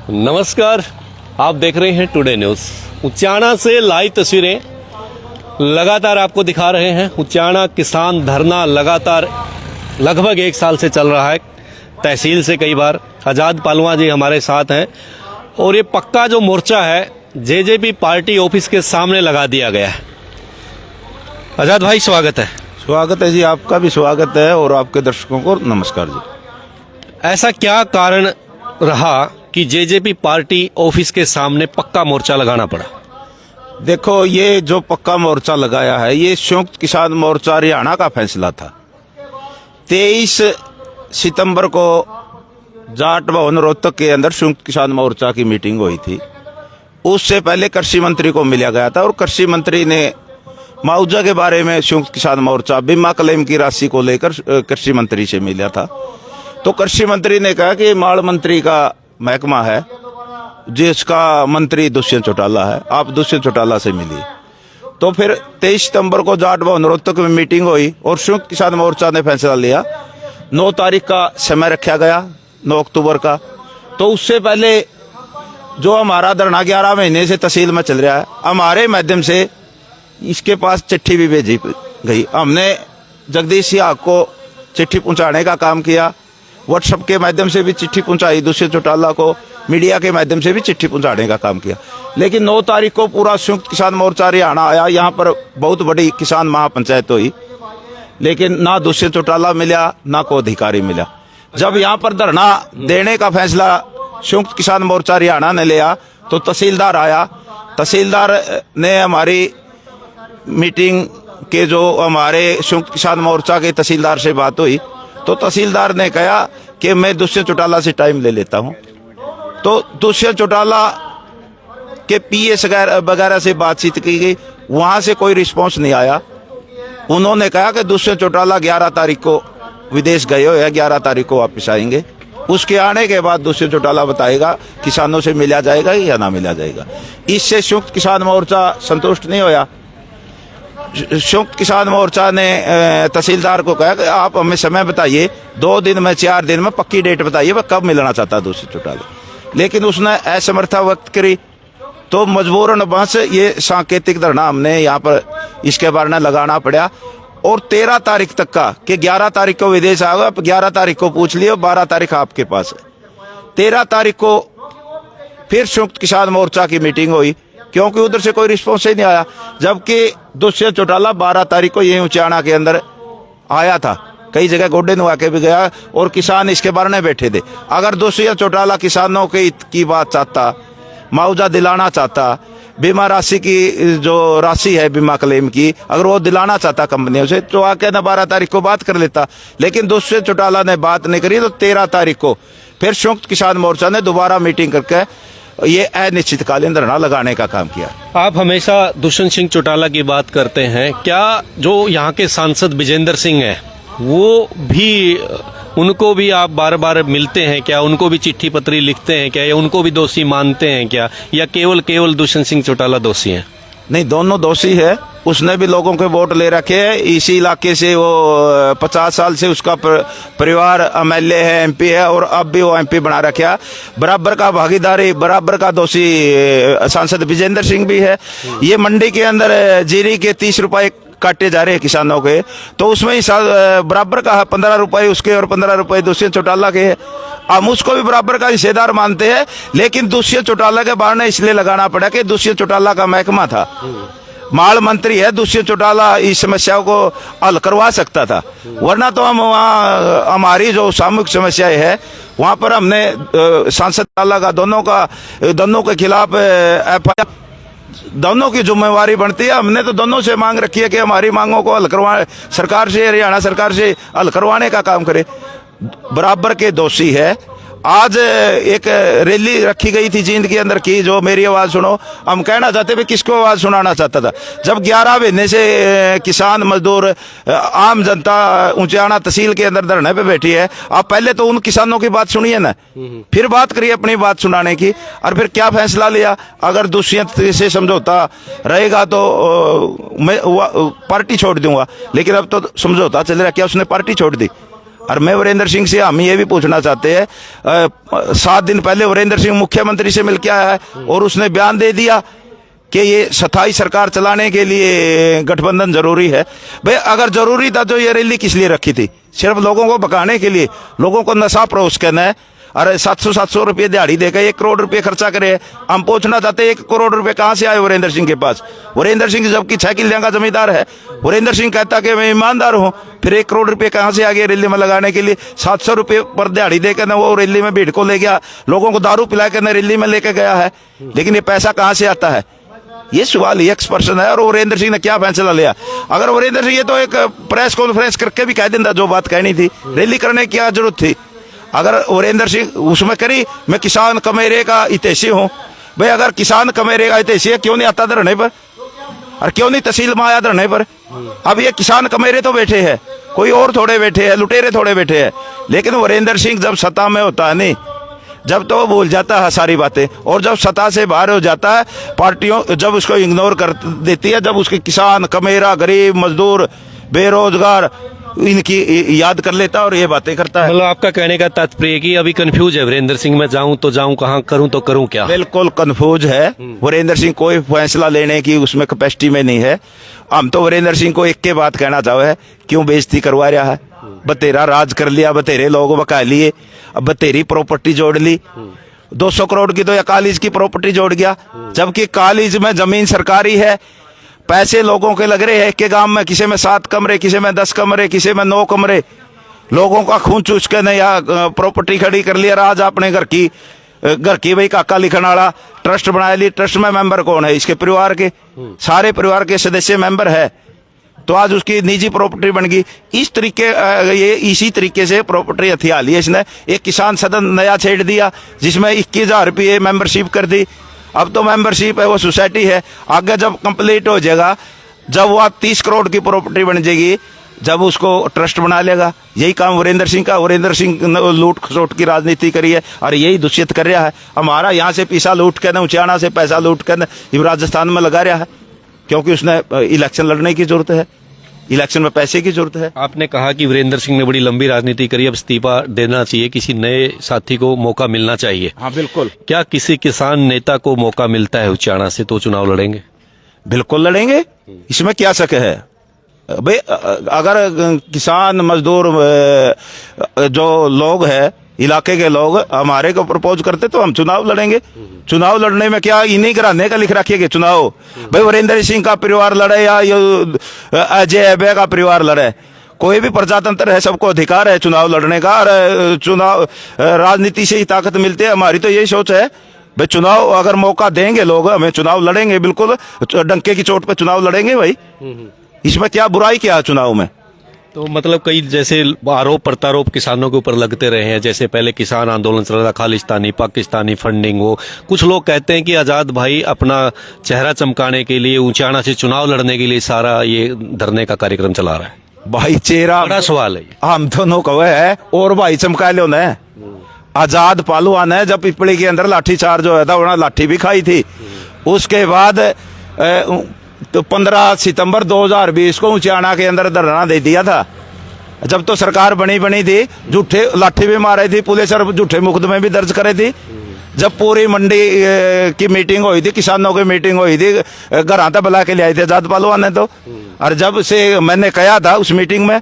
नमस्कार, आप देख रहे हैं टुडे न्यूज़। उचाना से लाइव तस्वीरें लगातार आपको दिखा रहे हैं। उचाना किसान धरना लगातार लगभग 1 साल से चल रहा है। तहसील से कई बार आज़ाद पालवा जी हमारे साथ हैं और ये पक्का जो मोर्चा है जेजेपी पार्टी ऑफिस के सामने लगा दिया गया है। आज़ाद भाई स्वागत है। स्वागत है जी, आपका भी स्वागत है और आपके दर्शकों को नमस्कार जी। ऐसा क्या कारण रहा कि जेजेपी पार्टी ऑफिस के सामने पक्का मोर्चा लगाना पड़ा? देखो, ये जो पक्का मोर्चा लगाया है ये संयुक्त किसान मोर्चा हरियाणा का फैसला था। 23 सितंबर को जाट भवन रोहतक के अंदर संयुक्त किसान मोर्चा की मीटिंग हुई थी। उससे पहले कृषि मंत्री को मिला गया था और कृषि मंत्री ने मुआवजा के बारे में संयुक्त किसान मोर्चा बीमा क्लेम की राशि को लेकर कृषि मंत्री से मिला था। तो कृषि मंत्री ने कहा कि माल मंत्री का महकमा है जिसका मंत्री दुष्यंत चौटाला है, आप दुष्यंत चौटाला से मिलिए। तो फिर 23 सितंबर को जाट भवन रोहतक में मीटिंग हुई और संयुक्त किसान मोर्चा ने फैसला लिया। 9 तारीख का समय रखा गया, 9 अक्टूबर का। तो उससे पहले जो हमारा धरना 11 महीने से तहसील में चल रहा है, हमारे माध्यम से इसके पास चिट्ठी भी भेजी गई। हमने जगदीश सिंह को चिट्ठी पहुंचाने का काम किया, व्हाट्सएप के माध्यम से भी चिट्ठी पहुंचाई, दुष्यंत चौटाला को मीडिया के माध्यम से भी चिट्ठी पहुंचाने का काम किया। लेकिन 9 तारीख को पूरा संयुक्त किसान मोर्चा हरियाणा आया। यहाँ पर बहुत बड़ी किसान महापंचायत हुई, लेकिन ना दुष्यंत चौटाला मिला ना कोई अधिकारी मिला। जब यहाँ पर धरना देने का फैसला संयुक्त किसान मोर्चा हरियाणा ने लिया तो तहसीलदार आया। तहसीलदार ने हमारी मीटिंग के जो हमारे संयुक्त किसान मोर्चा के तहसीलदार से बात हुई तो तहसीलदार ने कहा कि मैं दुष्यंत चौटाला से टाइम ले लेता हूं। तो दुष्यंत चौटाला के पीएस वगैरह से बातचीत की गई, वहां से कोई रिस्पांस नहीं आया। उन्होंने कहा कि दुष्यंत चौटाला 11 तारीख को विदेश गए हुए हैं, 11 तारीख को वापस आएंगे। उसके आने के बाद दुष्यंत चौटाला बताएगा किसानों से मिला जाएगा या ना मिला जाएगा। इससे संयुक्त किसान मोर्चा संतुष्ट नहीं होया। संयुक्त किसान मोर्चा ने तहसीलदार को कहा कि आप हमें समय बताइए, 2 दिन में 4 दिन में पक्की डेट बताइए वह कब मिलना चाहता है दुष्यंत चौटाला। लेकिन उसने असमर्थता व्यक्त करी तो मजबूरन बस ये सांकेतिक धरना हमने यहाँ पर इसके बारे में लगाना पड़ा। और 13 तारीख तक का कि 11 तारीख को विदेश आएगा, 11 तारीख को पूछ लियो, 12 तारीख आपके पास है। 13 तारीख को फिर संयुक्त किसान मोर्चा की मीटिंग हुई क्योंकि उधर से कोई रिस्पॉन्स ही नहीं आया। जबकि दुष्यंत चौटाला 12 तारीख को यही उचाना के अंदर आया था, कई जगह गोड्डे नुआ के भी गया और किसान इसके बारे में बैठे थे। अगर दुष्यंत चौटाला किसानों के हित की बात चाहता, मुआवजा दिलाना चाहता, बीमा राशि की जो राशि है बीमा क्लेम की, अगर वो दिलाना चाहता कंपनियों से तो आके ना 12 तारीख को बात कर लेता। लेकिन दुष्यंत चौटाला ने बात नहीं करी। तो 13 तारीख को फिर संयुक्त किसान मोर्चा ने दोबारा मीटिंग करके ये अनिश्चितकालीन धरना लगाने का काम किया। आप हमेशा दुष्यंत सिंह चौटाला की बात करते हैं, क्या जो यहाँ के सांसद विजेंद्र सिंह हैं वो भी, उनको भी आप बार बार मिलते हैं क्या? उनको भी चिट्ठी पत्री लिखते हैं क्या, या उनको भी दोषी मानते हैं क्या, या केवल दुष्यंत सिंह चौटाला दोषी हैं? नहीं, दोनों दोषी है। उसने भी लोगों के वोट ले रखे हैं। इसी इलाके से वो 50 साल से उसका परिवार एमएलए है, एमपी है और अब भी वो एमपी बना रखा। बराबर का भागीदारी, बराबर का दोषी सांसद विजेंद्र सिंह भी है। ये मंडी के अंदर जीरी के 30 रुपए काटे जा रहे हैं किसानों के, तो उसमें ही बराबर का 15 रुपए उसके और 15 रुपए दुष्यंत चौटाला के है। हम उसको भी बराबर का हिस्सेदार मानते हैं। लेकिन दुष्यंत चौटाला के बारे में इसलिए लगाना पड़ा कि दुष्यंत चौटाला का महकमा था, माल मंत्री है। दुष्यंत चौटाला इस समस्या को हल करवा सकता था, वरना तो हम वहाँ हमारी जो सामूहिक समस्याएं है वहाँ पर हमने सांसद चौटाला का दोनों के खिलाफ FIR, दोनों की जिम्मेवारी बनती है। हमने तो दोनों से मांग रखी है कि हमारी मांगों को हल करवा, सरकार से, हरियाणा सरकार से हल करवाने का काम करे। बराबर के दोषी है। आज एक रैली रखी गई थी जींद के अंदर की, जो मेरी आवाज सुनो। हम कहना चाहते भी किसको आवाज सुनाना चाहता था? जब 11 महीने से किसान मजदूर आम जनता उचाना तहसील के अंदर धरने पे बैठी है, आप पहले तो उन किसानों की बात सुनिए ना, फिर बात करिए अपनी बात सुनाने की। और फिर क्या फैसला लिया? अगर दुष्यंत से समझौता रहेगा तो मैं पार्टी छोड़ दूंगा। लेकिन अब तो समझौता चल रहा, क्या उसने पार्टी छोड़ दी? और मैं वीरेंद्र सिंह से हम ये भी पूछना चाहते हैं, 7 दिन पहले वीरेंद्र सिंह मुख्यमंत्री से मिल के आया है और उसने बयान दे दिया कि ये स्थायी सरकार चलाने के लिए गठबंधन जरूरी है। भाई अगर जरूरी था तो ये रैली किस लिए रखी थी? सिर्फ लोगों को भगाने के लिए, लोगों को नशा परोस करना है। अरे 700 रुपये दिहाड़ी देकर 1 करोड़ रुपये खर्चा करे। हम पूछना चाहते हैं 1 करोड़ रुपये कहाँ से आए वीरेंद्र सिंह के पास? वीरेंद्र सिंह जबकि 6 किले का जमींदार है, वीरेंद्र सिंह कहता कि मैं ईमानदार हूँ, फिर 1 करोड़ रुपये कहाँ से आ गए रैली में लगाने के लिए? 700 रुपये पर दिहाड़ी देकर ना वो रैली में भीड़ को ले गया, लोगों को दारू पिला कर रैली में लेकर गया है, लेकिन ये पैसा कहाँ से आता है? ये सवाल ही एक्सपर्सन है। और वीरेंद्र सिंह ने क्या फैसला लिया? अगर वीरेंद्र सिंह ये तो एक प्रेस कॉन्फ्रेंस करके भी कह देता जो बात कहनी थी, रैली करने की क्या जरूरत थी? अगर वीरेंद्र सिंह उसमें करी, मैं किसान कमेरे का हितैषी हूँ। भाई अगर किसान कमेरे का हितैषी है, क्यों नहीं आता धरने पर? और क्यों नहीं तहसील में आया धरने पर? अब ये किसान कमेरे तो बैठे हैं, कोई और थोड़े बैठे हैं, लुटेरे थोड़े बैठे हैं। लेकिन वीरेंद्र सिंह जब सत्ता में होता है नहीं, जब तो वो भूल जाता है सारी बातें, और जब सत्ता से बाहर हो जाता है, पार्टियों जब उसको इग्नोर कर देती है, जब उसके किसान कमेरा, गरीब, मजदूर, बेरोजगार इनकी याद कर लेता है और ये बातें करता है। मतलब आपका कहने का तात्पर्य कि अभी कंफ्यूज है वीरेंद्र सिंह, मैं जाऊं तो जाऊं कहां, करूं तो करूं क्या? बिल्कुल कंफ्यूज है वीरेंद्र सिंह, कोई फैसला लेने की उसमें कैपेसिटी में नहीं है। हम तो वीरेंद्र सिंह को एक के बात कहना चाहे, क्यों बेइज्जती करवा रहा है? बतेरा राज कर लिया, बतेरे लोग बका लिए, अब बतेरी प्रॉपर्टी जोड़ ली। 200 करोड़ की तो या कॉलेज की प्रॉपर्टी जोड़ गया, जबकि कॉलेज में जमीन सरकारी है, पैसे लोगों के लग रहे हैं के गांव में, किसी में 7 कमरे, किसी में 10 कमरे, किसी में 9 कमरे, लोगों का खून चूस के नया प्रॉपर्टी खड़ी कर लिया। आज अपने घर की भाई काका लिखने वाला ट्रस्ट बना ली। ट्रस्ट में मेंबर कौन है? इसके परिवार के सारे परिवार के सदस्य मेंबर है, तो आज उसकी निजी प्रॉपर्टी बन गई। इसी तरीके से प्रॉपर्टी हथिया ली इसने। एक किसान सदन नया छेड़ दिया जिसमें 21,000 रुपये मेंबरशिप कर दी। अब तो मेंबरशिप है वो सोसाइटी है, आगे जब कंप्लीट हो जाएगा, जब वो 30 करोड़ की प्रॉपर्टी बन जाएगी, जब उसको ट्रस्ट बना लेगा। यही काम वीरेंद्र सिंह का। वीरेंद्र सिंह लूट खसोट की राजनीति करी है और यही दूषित कर रहा है। हमारा यहाँ से पैसा लूट कर, उचाना से पैसा लूट कर राजस्थान में लगा रहा है, क्योंकि उसने इलेक्शन लड़ने की जरूरत है, इलेक्शन में पैसे की जरूरत है। आपने कहा कि वीरेंद्र सिंह ने बड़ी लंबी राजनीति करी, अब इस्तीफा देना चाहिए, किसी नए साथी को मौका मिलना चाहिए। हाँ बिल्कुल। क्या किसी किसान नेता को मौका मिलता है उचाना से तो चुनाव लड़ेंगे? बिल्कुल लड़ेंगे, इसमें क्या शक है? भाई अगर किसान मजदूर जो लोग हैं, इलाके के लोग हमारे को प्रपोज करते तो हम चुनाव लड़ेंगे। चुनाव लड़ने में क्या इन्हीं घराने का लिख रखिएगा चुनाव? भाई वीरेंद्र सिंह का परिवार लड़े या अजय अभय का परिवार लड़े, कोई भी प्रजातंत्र है, सबको अधिकार है चुनाव लड़ने का। और चुनाव राजनीति से ही ताकत मिलती है। हमारी तो यही सोच है, भाई चुनाव अगर मौका देंगे लोग हमें, चुनाव लड़ेंगे, बिल्कुल डंके की चोट पे चुनाव लड़ेंगे भाई। इसमें क्या बुराई क्या है चुनाव में? तो मतलब कई जैसे आरोप प्रत्यारोप किसानों के ऊपर लगते रहे हैं, जैसे पहले किसान आंदोलन चल रहा था, खालिस्तानी पाकिस्तानी फंडिंग हो, कुछ लोग कहते हैं कि आजाद भाई अपना चेहरा चमकाने के लिए, ऊंचाना से चुनाव लड़ने के लिए सारा ये धरने का कार्यक्रम चला रहा है। भाई चेहरा बड़ा सवाल है। हम दोनों कहे है और भाई चमका लो न। आजाद पालुआन है, जब पिपली के अंदर लाठी चार्ज होया था उन्होंने लाठी भी खाई थी। उसके बाद तो 15 सितंबर 2020 को ऊंचाना के अंदर धरना दे दिया था। जब तो सरकार बनी थी, झूठे लाठी भी मारे थी, पुलिस और झूठे मुकदमे भी दर्ज करे थी। जब पूरी मंडी की मीटिंग हुई थी, किसानों की मीटिंग हुई थी, घर आता बुला के ले आए थे आजाद पालुआन ने तो। और जब से मैंने कहा था उस मीटिंग में,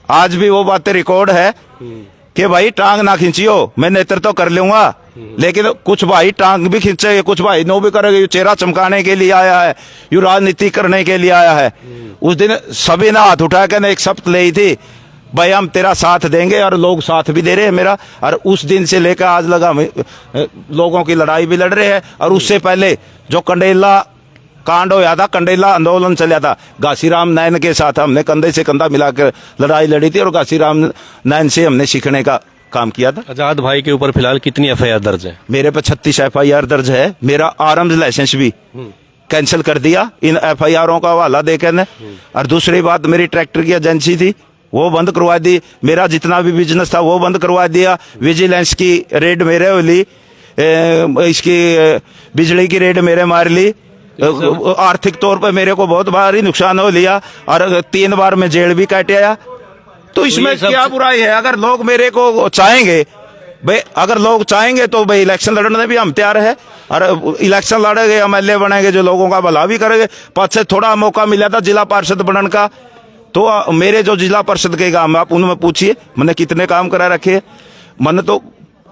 आज भी वो बातें रिकॉर्ड है कि भाई टांग ना खींचियो, मैं नेतृत्व तो कर लूंगा, लेकिन कुछ भाई टांग भी खींचेंगे, कुछ भाई नो भी करेंगे। चेहरा चमकाने के लिए आया है, यू राजनीति करने के लिए आया है। उस दिन सभी ने हाथ उठा के एक शपथ ली थी, भाई हम तेरा साथ देंगे, और लोग साथ भी दे रहे हैं मेरा। और उस दिन से लेकर आज लगा लोगों की लड़ाई भी लड़ रहे हैं। और उससे पहले जो कंडेला कांड होया था, कंडेला आंदोलन चला था, घासीराम नैन के साथ हमने कंधे से कंधा मिलाकर लड़ाई लड़ी थी, और घासीराम नैन से हमने सीखने का काम किया था। आजाद भाई के ऊपर फिलहाल कितनी एफआईआर दर्ज है? मेरे पे 36 एफआईआर दर्ज है। मेरा आर्म्स लाइसेंस भी कैंसिल कर दिया इन एफआईआरों का हवाला देकर ने। और दूसरी बात, मेरी ट्रैक्टर की एजेंसी थी वो बंद करवा दी। मेरा जितना भी बिजनेस था वो बंद करवा दिया। विजिलेंस की रेड मेरे हो ली, इसकी बिजली की रेड मेरे मार ली। आर्थिक तौर पर मेरे को बहुत भारी नुकसान हो लिया, और 3 बार मैं जेल भी काट आया। तो इसमें ये सब- क्या बुराई है? अगर लोग मेरे को चाहेंगे, भाई अगर लोग चाहेंगे तो भाई इलेक्शन लड़ने भी हम तैयार है। और इलेक्शन लड़ेंगे, एमएलए बनेंगे, जो लोगों का भला भी करेंगे। पाँच से थोड़ा मौका मिला था जिला पार्षद बनने का, तो मेरे जो जिला परिषद के काम है आप उनमें पूछिए मैंने कितने काम करा रखे। मैंने तो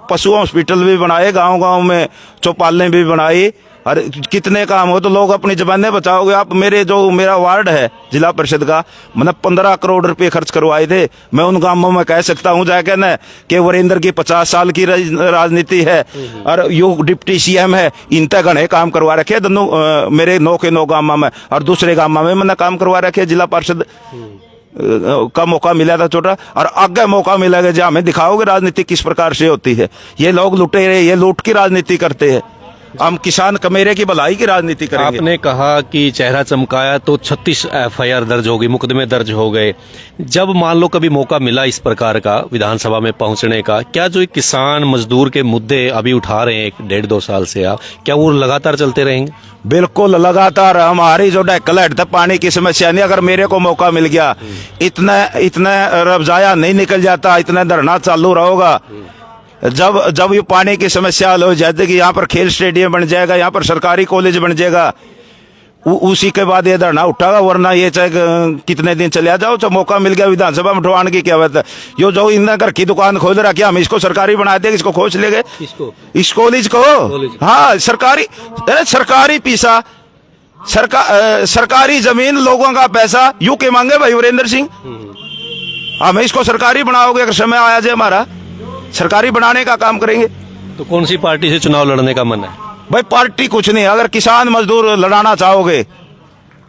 पशु हॉस्पिटल भी बनाए, गांव-गांव में चौपालें भी बनाई, और कितने काम हो। तो लोग अपनी जबानें बचाओगे आप। मेरा वार्ड है जिला परिषद का, मैंने 15 करोड़ रुपए खर्च करवाए थे। मैं उन गांवों में कह सकता हूं जाके न कि वरिंदर की 50 साल की राजनीति है और यो डिप्टी सीएम है, इन तक घने काम करवा रखे दोनों मेरे 9 के 9 गांव में, और दूसरे गांव में मैंने काम करवा रखे। जिला पार्षद का मौका मिला था छोटा, और आगे मौका मिलेगा जहाँ हमें दिखाओगे राजनीति किस प्रकार से होती है। ये लोग लुटेरे, ये लूट की राजनीति करते हैं। हम किसान कमेरे की भलाई की राजनीति करेंगे। आपने कहा कि चेहरा चमकाया तो 36 एफआईआर दर्ज होगी, मुकदमे दर्ज हो गए। जब मान लो कभी मौका मिला इस प्रकार का विधानसभा में पहुंचने का, क्या जो किसान मजदूर के मुद्दे अभी उठा रहे हैं 1.5-2 साल से आप, क्या वो लगातार चलते रहेंगे? बिल्कुल लगातार। हमारी जो डेकलेट था पानी की समस्या नहीं, अगर मेरे को मौका मिल गया, इतना रफजाया नहीं निकल जाता, इतना धरना चालू रहेगा। जब ये पानी की समस्या हल हो जाती कि यहाँ पर खेल स्टेडियम बन जाएगा, यहाँ पर सरकारी कॉलेज बन जाएगा, उसी के बाद ये धरना उठागा। वरना ये चाहे कितने दिन चले आ जाओ, जब मौका मिल गया विधानसभा में उठवाने की क्या बात है। यो जो इन घर की दुकान खोल रखी, हम इसको सरकारी बना देंगे, इसको खोज ले गए, इस कॉलेज को। हाँ, सरकारी पैसा, सरकारी जमीन, लोगों का पैसा यू के मांगे भाई वीरेंद्र सिंह। हमें इसको सरकारी बनाओगे, अगर समय आया जाए हमारा सरकारी बनाने का काम करेंगे। तो कौन सी पार्टी से चुनाव लड़ने का मन है? भाई पार्टी कुछ नहीं, अगर किसान मजदूर लड़ाना चाहोगे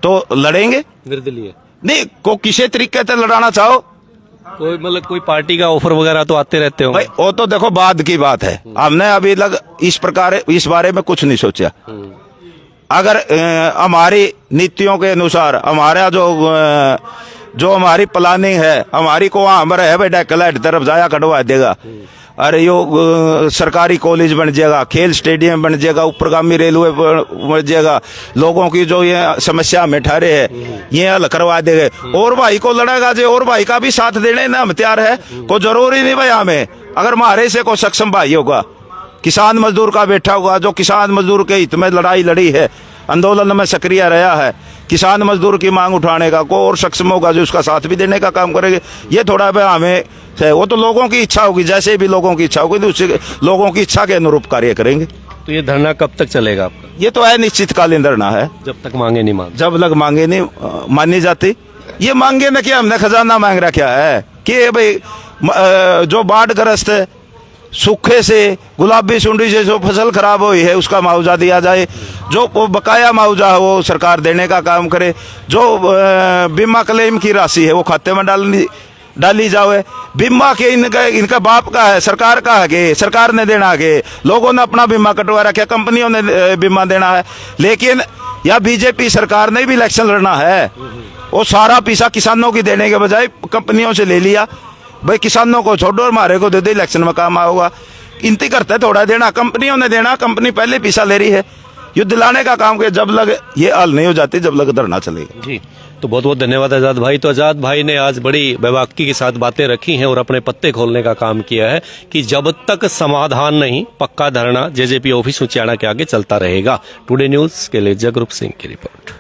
तो लड़ेंगे। निर्दलीय नहीं को किसी तरीके से लड़ाना चाहो, कोई मतलब कोई पार्टी का ऑफर वगैरह तो आते रहते हो? भाई वो तो देखो बाद की बात है। हमने अभी इस बारे में कुछ नहीं सोचा। अगर हमारी नीतियों के अनुसार हमारा जो हमारी प्लानिंग है, हमारी को वहां पर है भाई डेकलेट तरफ जाया कटवा देगा, अरे यो सरकारी कॉलेज बन जाएगा, खेल स्टेडियम बन जाएगा, ऊपरगामी रेलवे बन जाएगा, लोगों की जो ये समस्या में ठहरे है ये हल करवा देंगे। और भाई को लड़ेगा जो, और भाई का भी साथ देने ना हम तैयार है। कोई जरूरी नहीं भाई हमें, अगर हमारे से कोई सक्षम भाई होगा, किसान मजदूर का बैठा हुआ, जो किसान मजदूर के हित में लड़ाई लड़ी है, आंदोलन में सक्रिय रहा है, किसान मजदूर की मांग उठाने का, को और सक्षम होगा जो उसका साथ भी देने का काम करेंगे। ये थोड़ा भाई हमें है, वो तो लोगों की इच्छा होगी, जैसे भी लोगों की इच्छा होगी तो उससे लोगों की इच्छा के अनुरूप कार्य करेंगे। तो ये धरना कब तक चलेगा आपका? ये तो है निश्चितकालीन धरना है, जब तक मांगे नहीं मांगे। जब लग मांगे नहीं मानी जाती। ये मांगे न क्या हमने खजाना मांग रखा है कि भाई जो बाढ़ग्रस्त है, सूखे से, गुलाबी सुंडी से जो फसल खराब हुई है उसका मुआवजा दिया जाए, जो बकाया मुआवजा है वो सरकार देने का काम करे, जो बीमा क्लेम की राशि है वो खाते में डाली जाए। बीमा के इनका बाप का है, सरकार का है कि सरकार ने देना है, लोगों ने अपना बीमा कटवा रखा, कंपनियों ने बीमा देना है। लेकिन या बीजेपी सरकार ने भी इलेक्शन लड़ना है, वो सारा पैसा किसानों की देने के बजाय कंपनियों से ले लिया। भाई किसानों को छोड़ो और हमारे को दे दे, इलेक्शन में काम आएगा। इनती करते थोड़ा देना, कंपनियों ने देना, कंपनी पहले पैसा ले रही है। युद्ध दिलाने का काम के जब लग ये हल नहीं हो जाती, जब लग धरना चलेगा। जी, तो बहुत बहुत धन्यवाद आजाद भाई। तो आजाद भाई ने आज बड़ी बेबाकी के साथ बातें रखी हैं और अपने पत्ते खोलने का काम किया है कि जब तक समाधान नहीं, पक्का धरना जेजेपी ऑफिस उचाना के आगे चलता रहेगा। टुडे न्यूज के लिए जगरूप सिंह की रिपोर्ट।